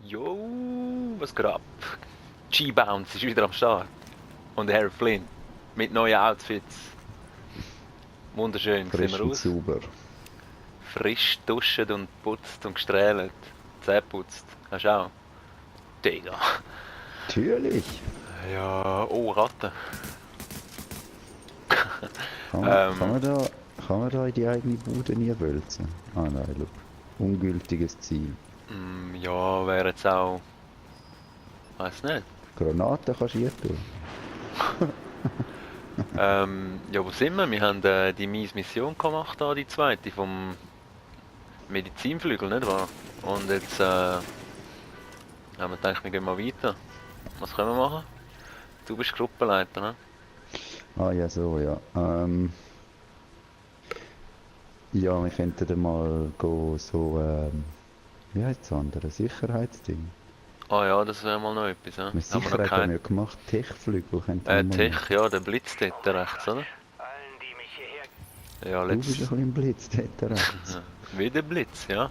Jo, was geht ab? G-Bounce ist wieder am Start. Und Harry Flynn mit neuen Outfits. Wunderschön sehen Frisch wir und aus. sauber. Frisch duschen und putzt und gestrählt. Zähne putzt. Hast du auch? Digga. Natürlich. Ja, oh, Ratte. Kann man da in die eigene Bude nie wälzen? Ah nein, schau. Ungültiges Ziel. Ja, wäre jetzt auch... Weiß nicht. Granaten kannst du hier tun. Ja, wo sind wir? Wir haben die Mission gemacht, da, die zweite, vom Medizinflügel, nicht wahr? Und jetzt haben wir gedacht, wir gehen mal weiter. Was können wir machen? Du bist Gruppenleiter, ne? Ah ja, so, ja. Ja, wir könnten dann mal go so, wie heißt das andere? Sicherheitsding. Ah ja, das wäre mal noch etwas, ja? Mit Haben wir noch Sicherheit haben keinen. wir ja gemacht. Techflügel könnten wir mal Tech, machen. ja, der Blitz dort rechts, oder? Ja, Du bist ein let's... bisschen im Blitz dort rechts. Wieder Blitz, ja?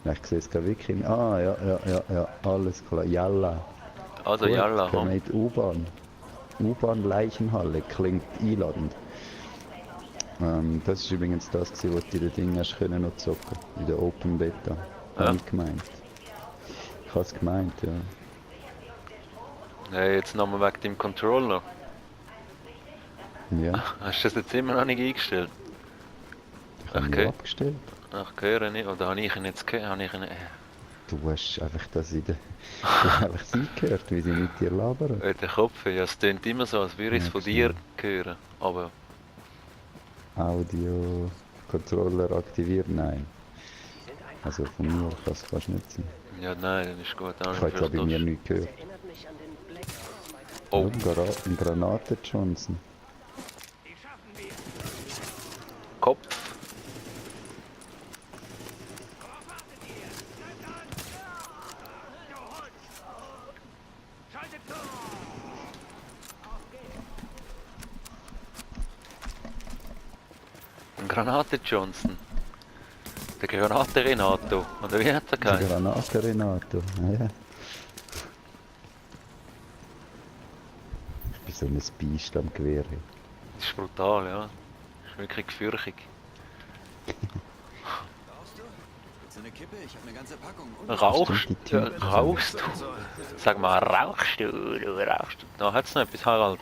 Ja, ich sehe es gerade wirklich. Ah, ja, alles klar. Jalla. Also, Gut, Jalla, können komm. wir in die U-Bahn. U-Bahn Leichenhalle klingt einladend. Das ist übrigens das, gewesen, was du in den Dingen hast können noch zocken. In der Open Beta. Ja. Hab ich gemeint. Ich habe es gemeint, ja. Hey, jetzt nochmal wegen dem Controller. Ja, Hast du das jetzt immer noch nicht eingestellt? ich habe ihn Okay. ja abgestellt. Ach, höre nicht. Oder habe ich ihn jetzt gehört? Habe ich ihn... Du hast einfach das in der... Du hast einfach sie gehört, wie sie mit dir labern. Der Kopf, ja, es klingt immer so, als würde ich es Ja, von genau. dir hören. Aber... Audio... Controller aktiviert? Nein. Also von mir kann es fast nicht sein. Ja, nein, das ist gut. Ich habe jetzt auch bei mir nichts gehört. Oh, Ein Granaten Johnson. Kopf. Ein Granate Johnson. Der Granate Renato. Oder wie hat er Ein geheißen? Granaten Renato. Ja. Ich bin so ein Biest am Gewehr. Das ist brutal, ja. Das ist wirklich gefürchtig. So eine Kippe, ich habe eine ganze Packung. Rauchst Stimmt, die du? Typen. Rauchst du? Sag mal, rauchst du? Du rauchst du? Da hat's noch etwas, Harald.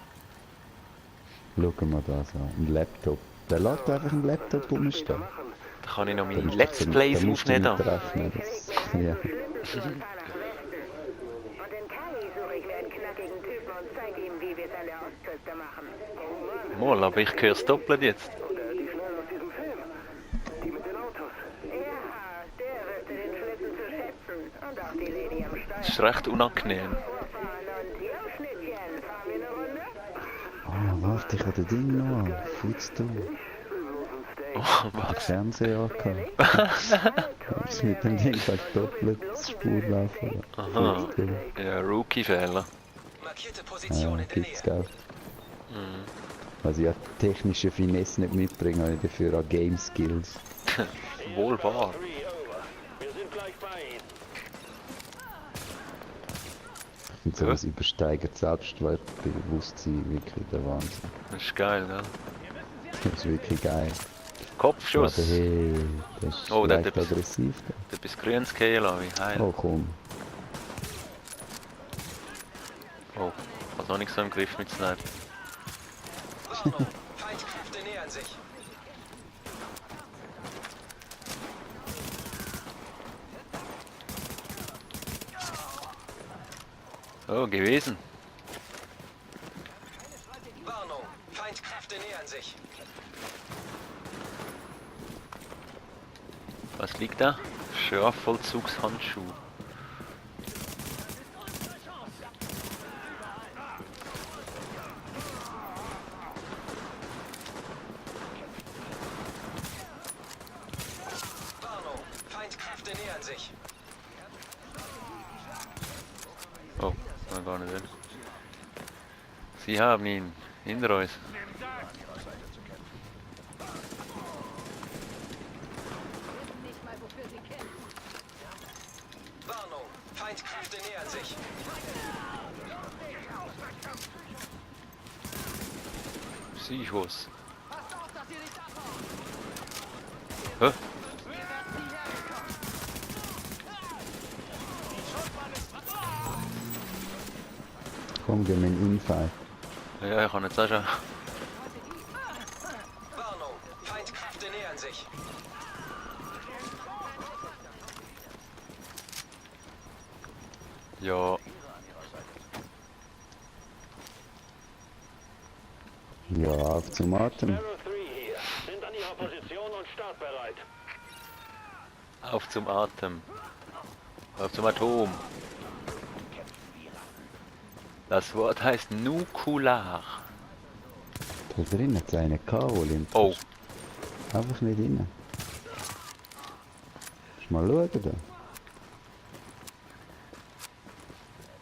Schauen wir das an. Ein Laptop. Der lässt einfach einen Laptop rumstehen. Da kann ich noch Da meine musst Let's du- Plays da musst du aufnehmen. nicht rechnen. Das, ja. Und in Kali suche ich mir einen knackigen Typen und zeig ihm, wie wir es an der Ostküste machen. Mal, aber ich höre es doppelt jetzt. Ja, der wüsste den Schlitten zu schätzen. Und auch die Lady am Steuer. Das ist recht unangenehm. Vorfahren und ja, Schnittchen, fahren wir eine Runde? Ah, warte, ich habe das Ding noch an. Fix du. Oh, Den was? Fernseher angehabt. Hab's mit dem Ding gerade doppelt Spur laufen. Aha. Fix du. Ja, Rookie-Fehler. Markierte Position Ja, in der Nähe. gibt's, gell? Mhm. Also ja, technische Finesse nicht mitbringen, habe ich dafür auch Game Skills. Wohl wahr. Und sowas übersteigert Selbstwertbewusstsein wirklich der Wahnsinn. Das ist geil, ne? Das ist wirklich geil. Kopfschuss. Aber hey, das ist Oh, der hat leicht etwas- aggressiv. Du bist grünes Kehler, wie heil. Oh komm. Oh, hat noch nicht so im Griff mit Sniper. Warnung, Feindkräfte nähern sich. Oh, gewesen. Warnung, Feindkräfte nähern sich. Was liegt da? Strafvollzugshandschuh. Warnung, Feindkräfte nähern sich. Oh, war gar nicht drin. Sie haben ihn hinter uns. Feindkräfte nähern sich. Sieh ich was. Hä? Komm, gehen wir in Infight. Ja, ich kann jetzt auch schon. Warnung, Feindkräfte nähern sich. Ja, Ja, auf zum Atem. Sparrow 3 hier. Sind an ihrer Position und startbereit. auf zum Atem. Auf zum Atom. Das Wort heißt nukular. Da drin hat es einen gehabt, Olymp. Oh, Einfach nicht rein. Mal schauen da.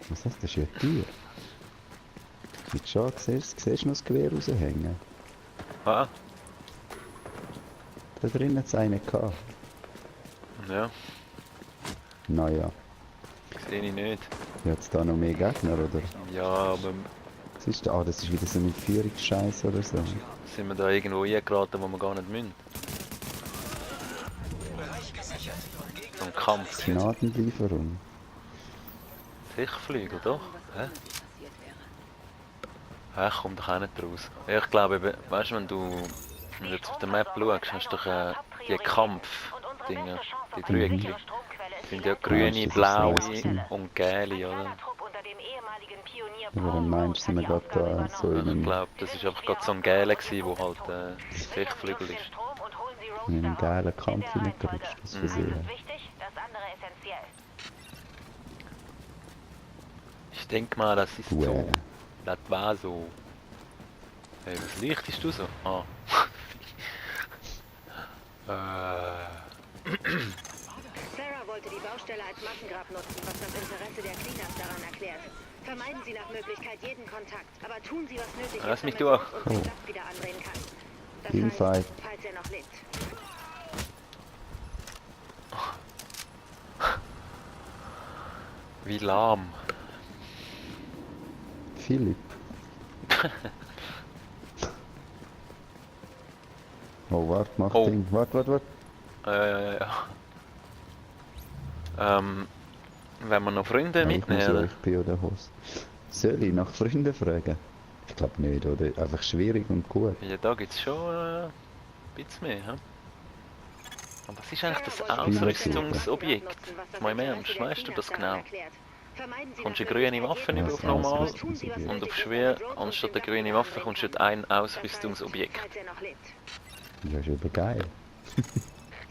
Was ist das? Das ist ja ein Tier. Mit Schau, siehst du noch das Gewehr raushängen? ah, Da drin hat es einen gehabt. ja, Naja, sehe ich nicht. jetzt da noch mehr Gegner, oder? Ja, aber Was ist da? Ah, das ist wieder so ein Führungsscheiß oder so. sind wir da irgendwo eingeraten, wo wir gar nicht müssen? Bereich gesichert. Gegner Ein Kampf. Gnadenlieferung. Sichtflügel, doch? Hä? Hä, komm doch auch nicht raus. Ja, ich glaube, eben, weißt du, wenn du jetzt auf der Map schaust, hast du doch die Kampfdinger, die Dreieckchen. Das sind ja grüne, das ist blaue das gewesen. und gelbe, oder? Aber dann meinst du, sind wir gerade da so in Ich einem, glaube, das ist einfach gerade so ein gelber gewesen, wo halt Sichtflügel ist. in einem geilen Kampf hineingerutscht, das versehen. Wichtig, das andere essentiell. Ich denke mal, das ist so. Wow. Das war so. Hey, was lichtest du so? Ah. Sarah wollte die Baustelle als Massengrab nutzen, was das Interesse der Cleanups daran erklärt. Vermeiden Sie nach Möglichkeit jeden Kontakt, aber tun Sie, was nötig Lass ist, mich damit durch. Rose uns die Saft wieder andrehen kann. Das Infight. heißt, falls er noch lebt. Wie lahm. Philipp. Oh, warte, mach Oh. Ding. Warte. Ja. Wenn wir noch Freunde Ja, ich muss ja mitnehmen. euch bei oder Host. Soll ich nach Freunden fragen? Ich glaube nicht, oder? Einfach schwierig und gut. Ja, da gibt es schon ein bisschen mehr. He? Aber was ist eigentlich das Sarah wollte die Ausrüstungsobjekt? Massengrab nutzen, was das Mal im Interesse Ernst, der weißt du das Cleanups daran genau? erklärt. Vermeiden Sie Kommst du nach eine grüne Möglichkeit Waffe jeden nicht auf Ja, normal? Ausrüstungsobjekt. Und auf Nötig ist, schwer, damit Rose uns anstatt den der Saft grünen wieder Waffe andrehen kommst du kann. mit ein Das heißt, Ausrüstungsobjekt. falls er noch lebt. Ja, ist eben geil.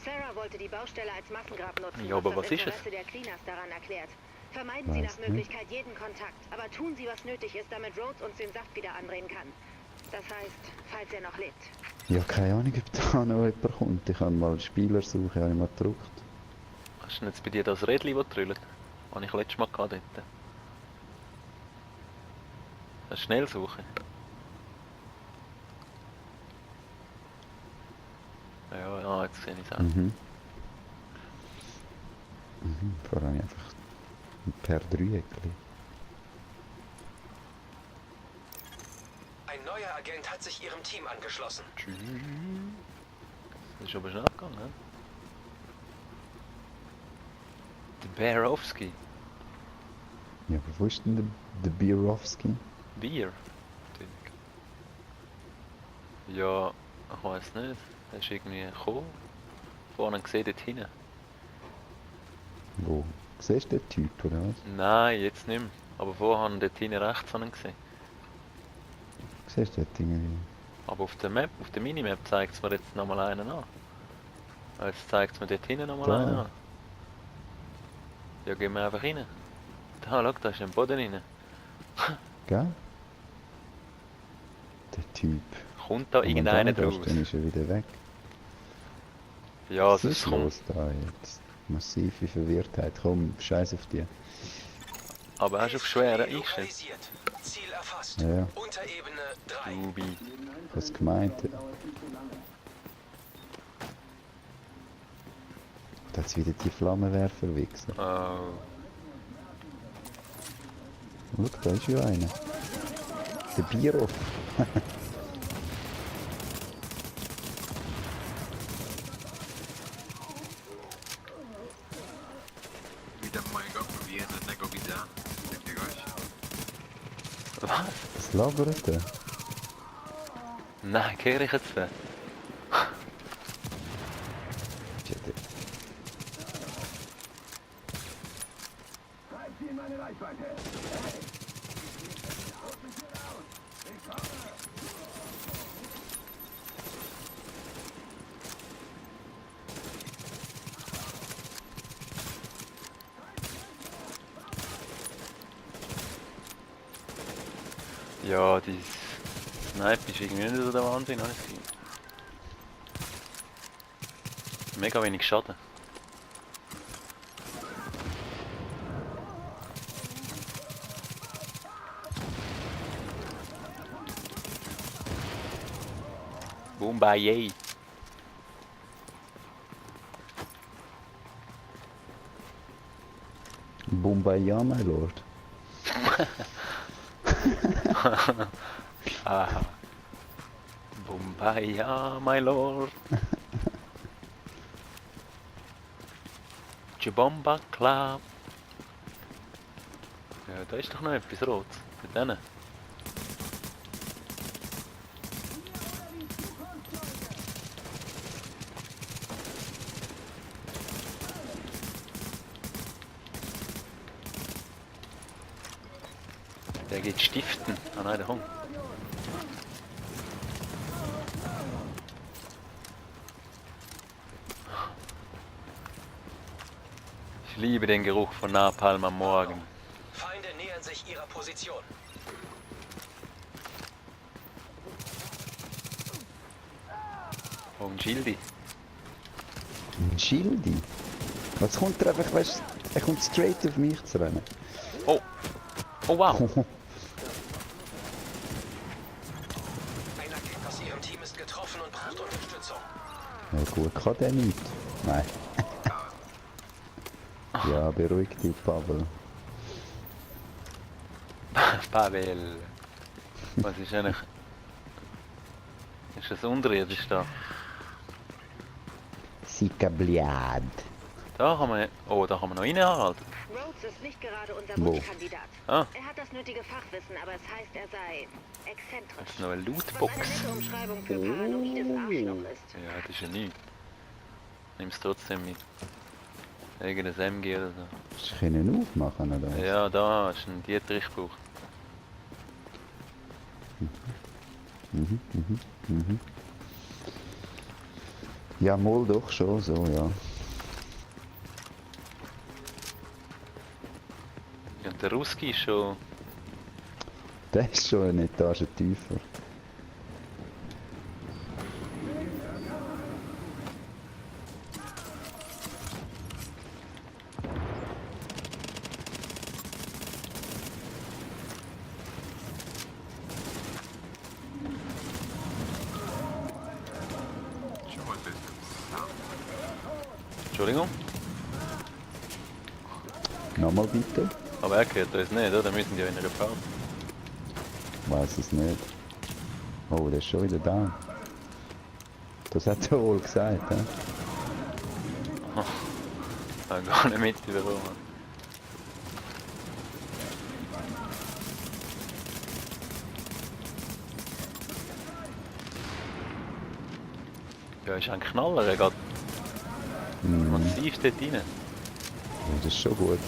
Sarah wollte die Baustelle als Massengrab nutzen, Ja, aber was was das ist es? Interesse der Cleanups daran erklärt. Vermeiden Sie Weiß nach nicht. Möglichkeit jeden Kontakt, aber tun Sie, was nötig ist, damit Rhodes uns den Saft wieder andrehen kann. Das heißt, falls er noch lebt. Ja, keine Ahnung, ob da noch jemand kommt. Ich habe mal Spielersuche, habe ich mal gedruckt. Hast du denn jetzt bei dir das Rädchen, das trüllt? Habe ich letztes Mal gehabt dort. Das Schnellsuche. Ja, jetzt sehe ich es auch. Mhm. Vor allem einfach per Dreieckli. Ein neuer Agent hat sich Ihrem Team angeschlossen. Tschüss. Das ist aber schnell gegangen, ne? Der Berowski. Ja, aber wo ist denn der Bierowski? Bier. Natürlich. Ja, ich weiß nicht. Er ist irgendwie gekommen. Vorne gesehen dort hinten. Wo? Siehst du den Typ, oder was? Nein, jetzt nicht mehr. Aber vorher habe ich dort hinten rechts habe ich ihn gesehen. Siehst du das irgendwie? Aber auf der Map, auf der Minimap zeigt es mir jetzt nochmal einen an. Jetzt zeigt es mir dort hinten nochmal Da. einen an. Ja, gehen wir einfach rein. Da, schau, da ist ein Boden rein. Gell? Der Typ. Kommt da irgendeiner draus? draus? Dann ist er wieder weg. Ja, Was also ist es kommt. los da jetzt? Massive Verwirrtheit. Komm, scheiß auf die. Aber hast du auf schwere eingestellt? Lokalisiert. Ziel erfasst. Ja, ja. Unterebene 3. Dubi. Ich hab's gemeint. Da hat's wieder die Flammenwerfer wichsen. Oh. Schau, da ist ja einer. Der Biro. Vida mega probieren, nego vida. Taki gość. Was? Was labert der? Nein, kehre ich jetzt da. Shit. Ja, dieses Snipe ist irgendwie nicht so der Wahnsinn, habe ich das Gefühl. Mega wenig Schaden. Boombayay. Bombaya, my lord. Aha. Bombaya, my lord. Chibomba Club. Ja, da ist doch noch etwas Rotes. Mit denen. Der geht stiften. Ah nein, der Hund. Ich liebe den Geruch von Napalm am Morgen. Feinde nähern sich ihrer Position. Oh, ein Schildi. Ein Schildi? Was kommt er einfach, weißt du, er kommt straight auf mich zu rennen. Oh! Oh wow! Einer aus ihrem Team ist getroffen und braucht Unterstützung. Ja gut, kann der nicht. Nein. Ja, beruhig dich, Pavel. Pavel. Was ist eigentlich... Ist das unterirdisch da? Sikabliad. Da kann man... Oh, da kann man noch reinhalten. Rhodes ist nicht gerade unser Wo? Wunschkandidat. Ah. Er hat das nötige Fachwissen, aber es heißt, er sei Das exzentrisch. ist noch eine Was Lootbox. eine nette Umschreibung für paranoides Arschloch ist. Ja, das ist ja nichts. Nimm es trotzdem mit. Irgendein MG oder so. Hast du können aufmachen, oder? was? Ja, da hast du einen Dietrich gebraucht. Ja, mal doch schon so, ja. Ja, und der Ruski ist schon... Der ist schon eine Etage tiefer. Schon mal das. Entschuldigung, Nochmal bitte? aber er gehört uns nicht, oder? Wir sind ja in einer Farm. Weiß es nicht. Oh, der ist schon wieder da. Das hat er wohl gesagt, hä? Ich habe gar nicht mitbekommen. Ja, ist ein Knaller, er geht massiv dort rein. Oh, das ist schon gut.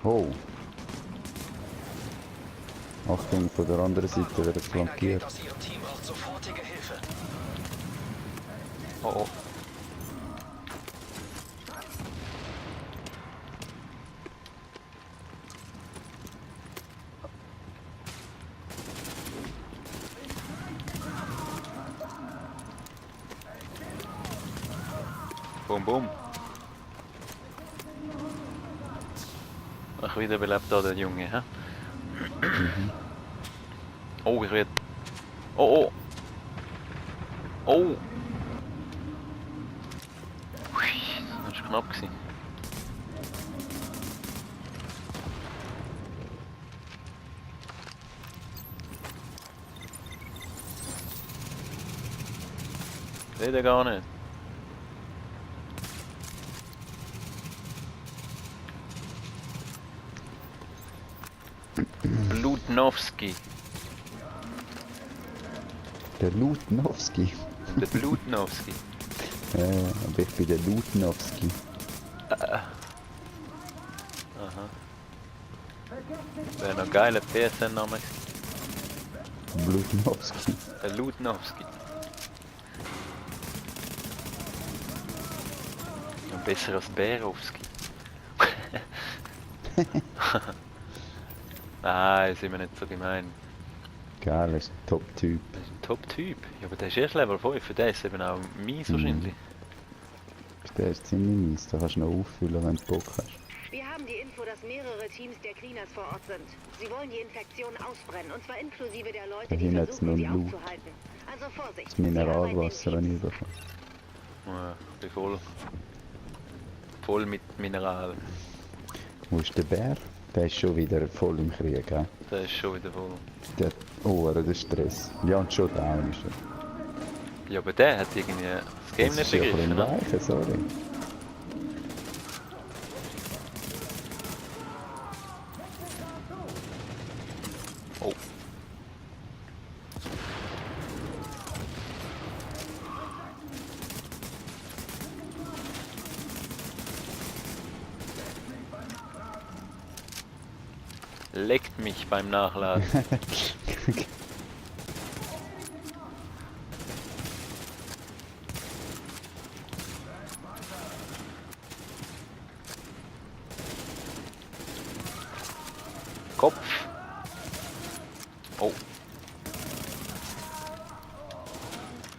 Oh. Achtung, von der anderen Seite wird Einer flankiert. aus ihrem Team braucht sofortige Hilfe. Oh oh. Boom, boom. Ach, wieder belebt da der Junge, hä? Oh, ich werde... Oh, oh! Oh! Ui, das war knapp gewesen. Seht ihr gar nicht. Blutnowski. Der Lutnowski. Der Blutnowski. Aber ich bin der Lutnowski. Aha. Wäre noch ein geiler PSN-Name gewesen. Blutnowski. Der Lutnowski. Noch besser als Bärowski. Nein, sind wir nicht so gemein. Geil, er ist ein Top-Typ. Das ist ein Top-Typ. Ja, aber der ist erst Level 5, für den ist es eben auch mies wahrscheinlich. Der ist ziemlich mies, da kannst du noch auffüllen, wenn du Bock hast. Wir haben die Info, dass mehrere Teams der Cleaners vor Ort sind. Sie wollen die Infektion ausbrennen, und zwar inklusive der Leute, Da die hinten hat's versuchen, noch sie einen Loot. aufzuhalten. Also Vorsicht. Das Sie arbeiten in Mineralwasser habe Teams. ich bekommen. Ja, ich bin voll. Voll mit Mineral. Wo ist der Bär? Der ist schon wieder voll im Krieg, gell? Der ist schon wieder voll. Der hat der Stress. Ja, und schon down ist er. Ja, aber der hat irgendwie das Game Das nicht ist ja ein begriffen, bisschen ne? weicher, sorry. Oh. Leckt mich beim Nachladen. Kopf. Oh.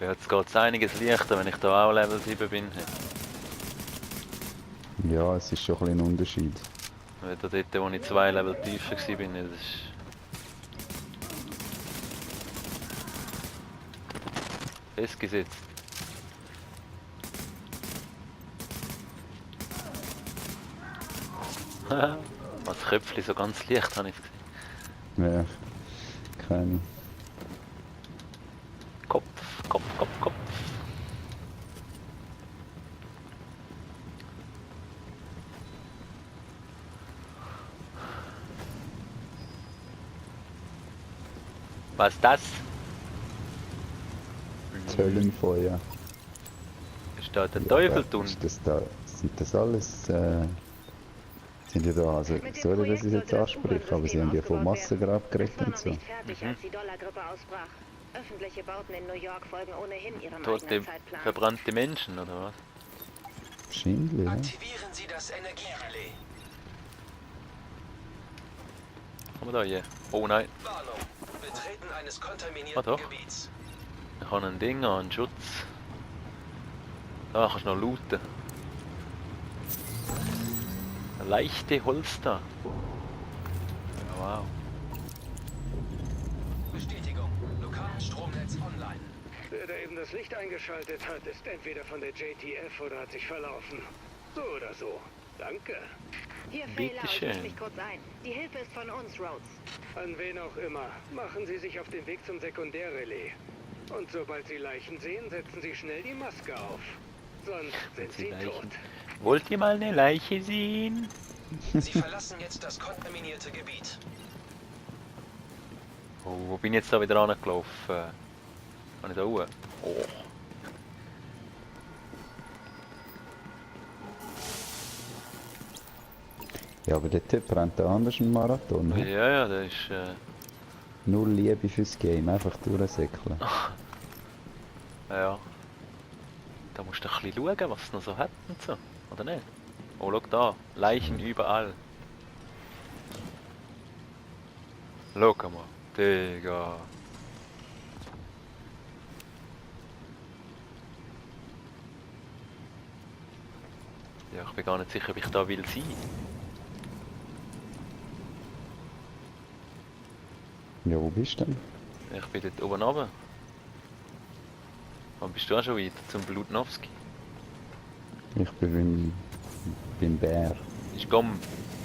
Jetzt geht es einiges leichter, wenn ich da auch Level 7 bin. Ja, es ist schon ein bisschen ein Unterschied. Weil da dort, wo ich 2 Level tiefer war, bin, das ist... festgesetzt. Das Köpfchen so ganz leicht habe ich gesehen. Ja, keine. Kopf, Kopf, Kopf, Kopf. Was ist das? Höllenfeuer. Ist da der Ja, Teufel aber tun? ist das da, sind das alles, sind ja da, also, Mit dem sorry, dass Projekt ich jetzt sollte das anspreche, aber sie haben ja von U-Bahn-System Massengrab Das geredet war und noch so. nicht fertig, als die Dollargrippe ausbrach. Öffentliche Bauten in New York folgen ohnehin ihrem Tote, eigenen Zeitplan. verbrannte Menschen, oder was? Schindel, ja. Aktivieren Sie das Energierelais. Komm da hier. Oh nein, Warnung. Betreten eines Ah, kontaminierten doch. Gebiets. ich habe ein Ding an, einen Schutz. Da kannst du noch looten. Eine leichte Holster. Ja, wow. Bestätigung. Lokales Stromnetz online. Der eben das Licht eingeschaltet hat, ist entweder von der JTF oder hat sich verlaufen. So oder so. Danke. Hier, Bitte Fehler, ich schön. misch mich kurz ein. Die Hilfe ist von uns, Rhodes. An wen auch immer. Machen Sie sich auf den Weg zum Sekundärrelais. Und sobald Sie Leichen sehen, setzen Sie schnell die Maske auf. Sonst sind Sie Sie Leichen. tot. Wollt ihr mal eine Leiche sehen? Sie verlassen jetzt das kontaminierte Gebiet. Oh, wo bin ich jetzt da wieder angelaufen? Kann ich da hoch? Oh. Ja, aber der Typ rennt da anders einen Marathon. Ne? Ja, ja, das ist... Null Liebe fürs Game, einfach durchsäckeln. ja. Da musst du ein bisschen schauen, was es noch so hat und so. Oder nicht? Oh, schau da. Leichen überall. Schau mal. Digga. Ja, ich bin gar nicht sicher, ob ich da will sein. Ja, wo bist du denn? Ich bin dort oben runter. Wann bist du auch schon weiter? Zum Blutnowski? Ich bin beim Bär. Ich komm,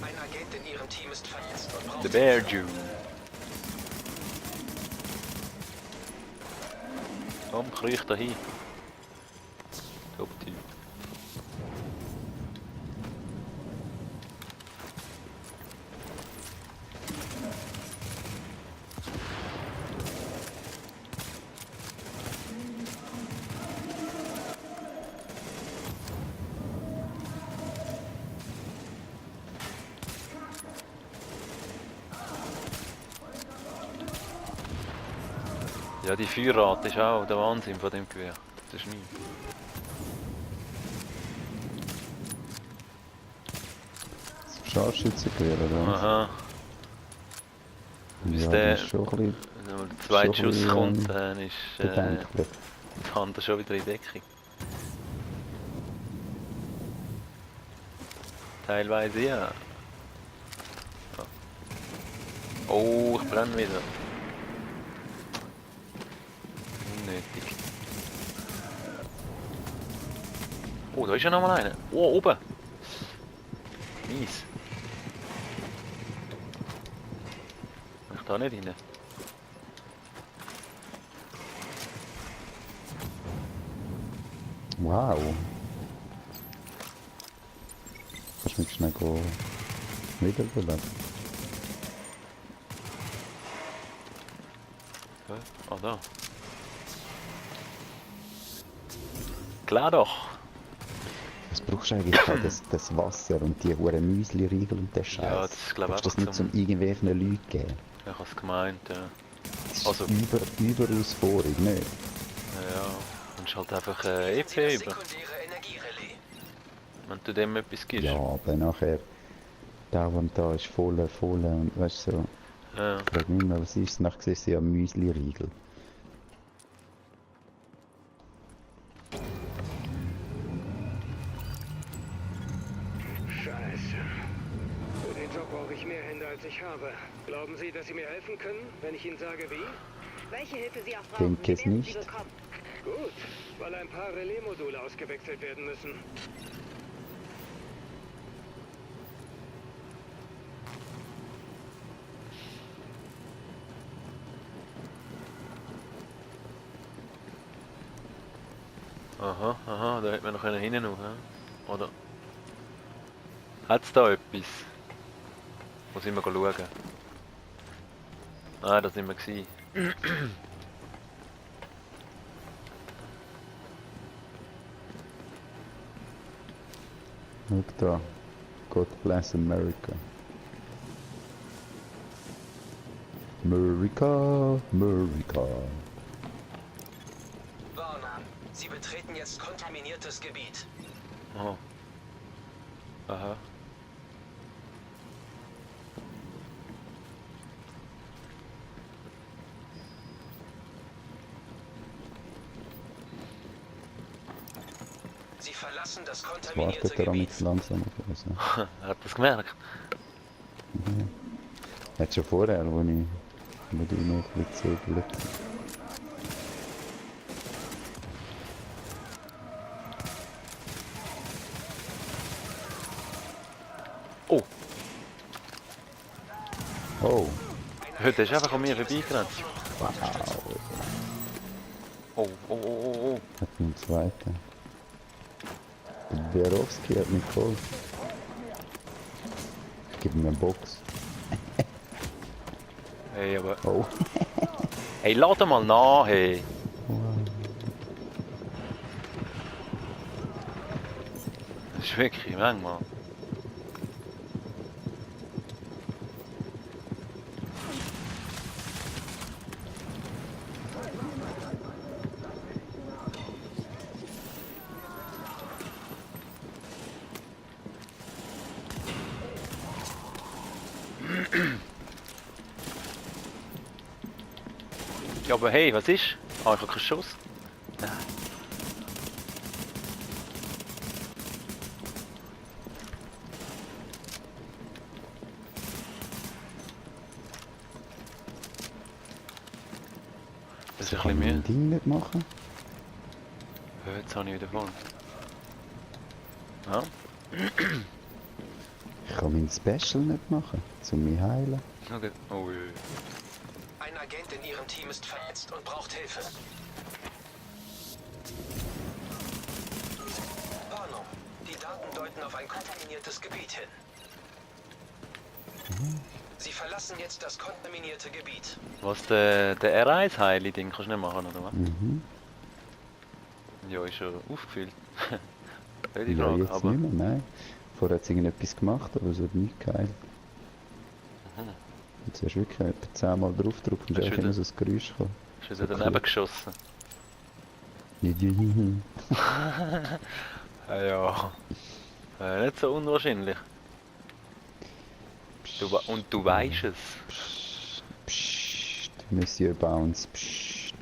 Ein Agent in Ihrem Team ist verletzt und braucht der Bear Jew. Komm, kriech da hin. Top-Typ. Ja, die Feuerrate ist auch der Wahnsinn von dem Gewehr. Das ist nichts. Das Scharfschützengewehr, oder was? Aha. Bis Ja, der- das ist schon ein bisschen Wenn der zweite Schon ein Schuss bisschen, kommt, dann ist bedenklich. die Hand schon wieder in Deckung. Teilweise ja. Ja. Oh, ich brenne wieder. Unnötig. Oh, da ist ja noch mal einer. Oh, oben. Mies. Kann ich da nicht rein? Wow. Kannst du mich schnell wiederbeleben? Hä? Ah, da. Klar doch. Was brauchst du eigentlich da, das Wasser und die hohen Müsli-Riegel und der Scheiß? Ja, das ist, glaub ich, Brauchst du das einfach nicht zum irgendwelchen Leuten geben? Ich hab's gemeint, ja. Das ist Also- überaus vorig, nicht? Ja, und ist halt einfach EP Sie das über, sekundäre Energierelais. wenn du dem etwas gibst. Ja, aber nachher dauernd da ist voll und weißt du so. Ja. Ich frage mich immer, was ist es? Nachher siehst du ja Müsli-Riegel. Scheiße. Für den Job brauche ich mehr Hände, als ich habe. Glauben Sie, dass Sie mir helfen können, wenn ich Ihnen sage, wie? Welche Hilfe Sie auch brauchen, Denke Sie es werden nicht. sie bekommen. Gut, weil ein paar Relais-Module ausgewechselt werden müssen. Aha, aha, da hätte man noch hinten noch, hä? Oder? Hat's da etwas? Wo sind wir schauen? Nein, das sind wir gsi. Schau da. God bless America. America, America. Warner, Sie betreten jetzt kontaminiertes Gebiet. Oh. Aha. Sie verlassen das Jetzt kontaminierte wartet er am Gebiet. jetzt langsam auf uns. Ne? Er hat das gemerkt. Er hat schon vorher, wo du ihn noch ein bisschen zögert. Oh, Oh, heute ist einfach an mir vorbeigerannt. wow. Oh, oh, oh, oh, oh. Hat einen zweiten. Der Berowski hat mich geholfen. Gib mir eine Box. Hey, aber... Oh. Hey, lade mal nach, hey. Das ist wirklich manchmal. Ja, aber hey, was ist? Ah, ich habe keinen Schuss. Nein. Das ist ein Kann bisschen ich mehr. mein Ding nicht machen? Ja, jetzt habe ich wieder vorne. Ja, Ich kann mein Special nicht machen, um mich heilen. okay. Oh, je. Ein Agent in Ihrem Team ist verletzt und braucht Hilfe. ein kontaminiertes Gebiet hin. Sie verlassen jetzt das kontaminierte Gebiet. Was, der R1-Heili-Ding kannst du nicht machen, oder was? Mhm. Ja, ist schon aufgefüllt. Nicht die Ja, Frage, jetzt aber... nicht mehr, nein. Vorher hat es irgendetwas gemacht, aber es hat nicht geil. Jetzt hast du wirklich etwa 10 Mal draufgedrückt und Hast es du ist immer wieder- so ein Geräusch gekommen. Ist wieder daneben geschossen. Ja. Nicht so unwahrscheinlich. Und du weißt es. Psst, psst, Monsieur Bounce, psst.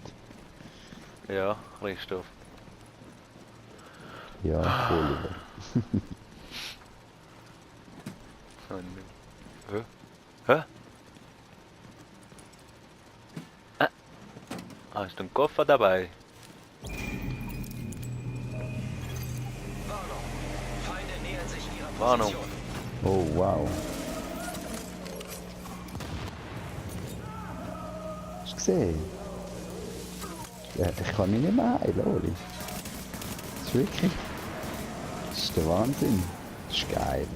Ja, Christoph. Ja, Oliver. Hä? Hä? Hast du einen Koffer dabei? Warnung. Feinde nähern sich ihrer Warnung. Position. Oh, wow. Hast du gesehen? Ja, ich kann mich nicht mehr heilen, Oli. Das ist wirklich... Das ist der Wahnsinn. Das ist geil.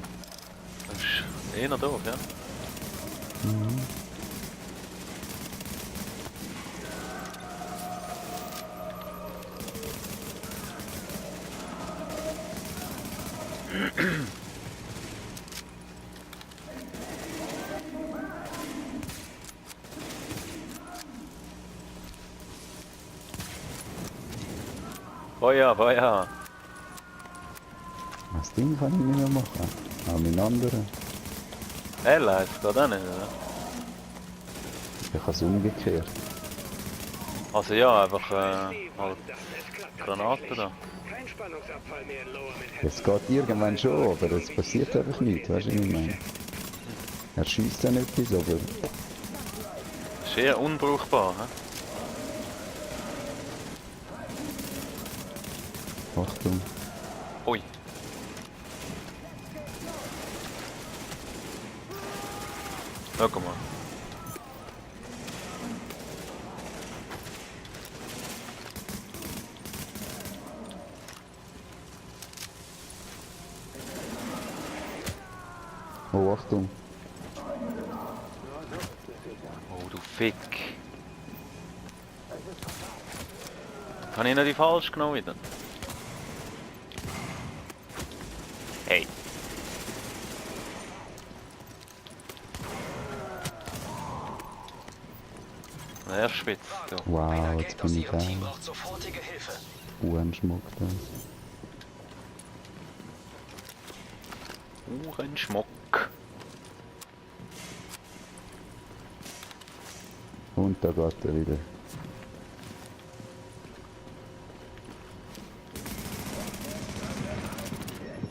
Das ist eher doof, ja? Feuer, Feuer! Das Ding kann ich nicht mehr machen. Aber mit anderen. Live geht auch nicht, oder? Ich habe es umgekehrt. Also ja, einfach Steve, halt das klappt Granaten tatsächlich. da. Kein Spannungsabfall mehr in Lower Manhattan. Es geht irgendwann schon, aber es passiert einfach nichts, weißt du, was ich meine? Er schießt dann etwas, aber Ist eher unbrauchbar, hä? Achtung. Ui. Schau mal. Oh, Achtung. Oh, du Fick. Habe ich noch die falsch genommen wieder? Hey. Nervspitz, du. Wow, Ein jetzt Agent aus bin ich ihrem Team da. braucht sofortige Hilfe. Uhrenschmuck das. Uhrenschmuck. Und da geht er wieder.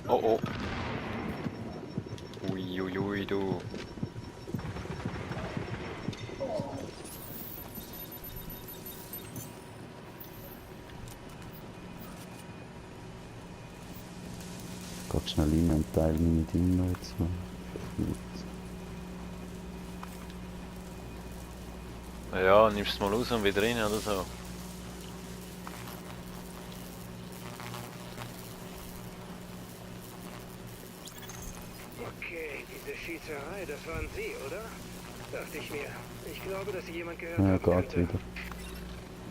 Oh oh. Ui, ui, ui, du. Geht schnell rein und teile meine Dinge noch jetzt mal. Ja, nimmst es mal raus und wieder rein oder so. Okay, diese Schießerei, das waren Sie, oder? Dachte ich mir. Ich glaube, dass Sie jemand gehört Ja, haben geht könnte. wieder.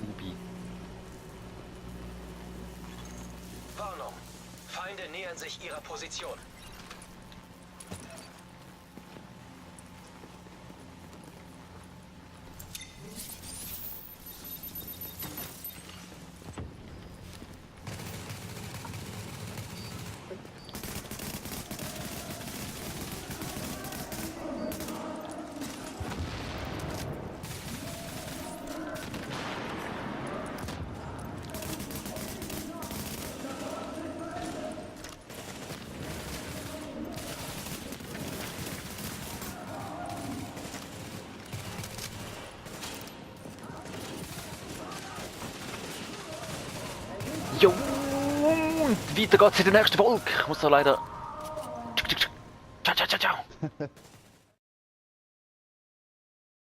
Ubi. Warnung. Feinde nähern sich ihrer Position. Jo, und weiter geht's in der nächsten Folge. Ich muss da leider... Ciao, ciao, ciao, ciao.